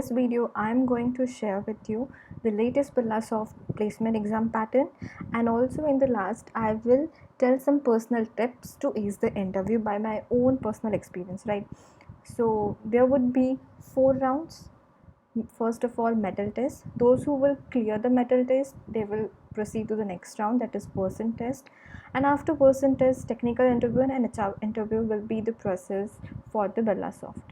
This video I'm going to share with you the latest Birlasoft placement exam pattern, and also in the last I will tell some personal tips to ease the interview by my own personal experience, right? So there would be 4 rounds. First of all, metal test. Those who will clear the metal test, they will proceed to the next round, that is person test. And after person test, technical interview and HR interview will be the process for the Birlasoft.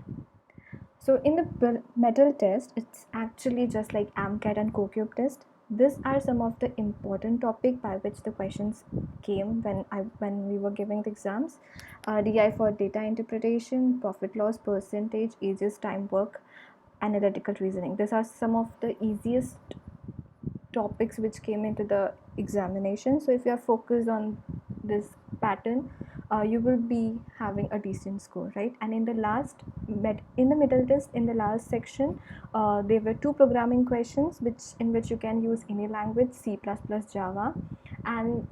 So in the metal test, it's actually just like AMCAT and CoCube test. These are some of the important topic by which the questions came when we were giving the exams. DI for data interpretation, profit loss percentage, ages, time work, analytical reasoning. These are some of the easiest topics which came into the examination. So if you are focused on this pattern, you will be having a decent score, right? And in the middle test, in the last section, there were 2 programming questions in which you can use any language, C++, Java. And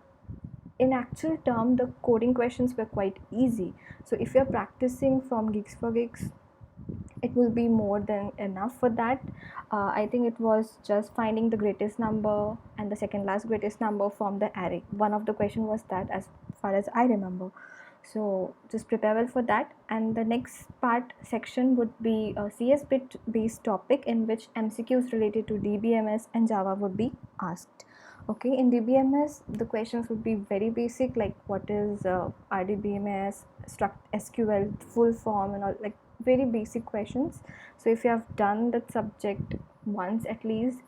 in actual term, the coding questions were quite easy. So if you're practicing from Geeks for Geeks, it will be more than enough for that. I think it was just finding the greatest number and the second last greatest number from the array. One of the question was that, as far as I remember. So just prepare well for that. And the next part section would be a CS bit based topic in which MCQs related to DBMS and Java would be asked. Okay, in DBMS the questions would be very basic, like what is RDBMS, SQL full form, and all, like very basic questions. So if you have done that subject once at least,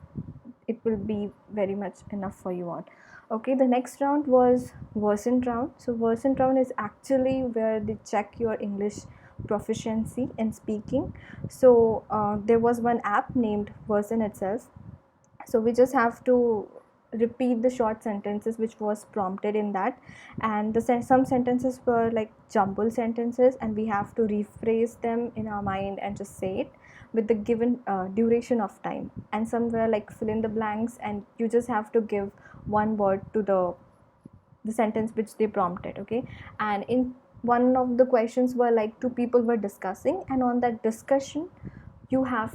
it will be very much enough for you all. Okay, the next round was Versant round. So Versant round is actually where they check your English proficiency in speaking. So there was one app named Versant itself. So we just have to repeat the short sentences which was prompted in that, and some sentences were like jumble sentences, and we have to rephrase them in our mind and just say it with the given duration of time. And some were like fill in the blanks, and you just have to give one word to the sentence which they prompted. Okay, and in one of the questions were like 2 people were discussing, and on that discussion you have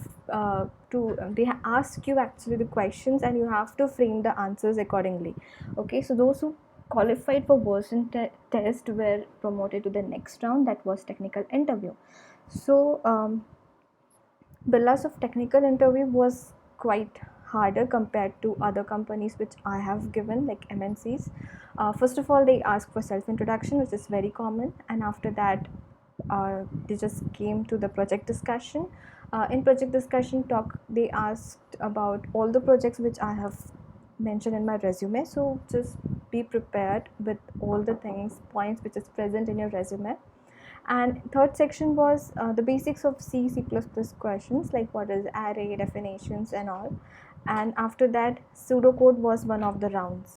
they ask you actually the questions, and you have to frame the answers accordingly. Okay, so those who qualified for version test were promoted to the next round, that was technical interview. So Birlasoft technical interview was quite harder compared to other companies which I have given, like MNCs. First of all, they ask for self introduction, which is very common, and after that they just came to the project discussion. In project discussion talk, they asked about all the projects which I have mentioned in my resume. So just be prepared with all the points which is present in your resume. And third section was the basics of C++ questions, like what is array, definitions and all. And after that, pseudocode was one of the rounds.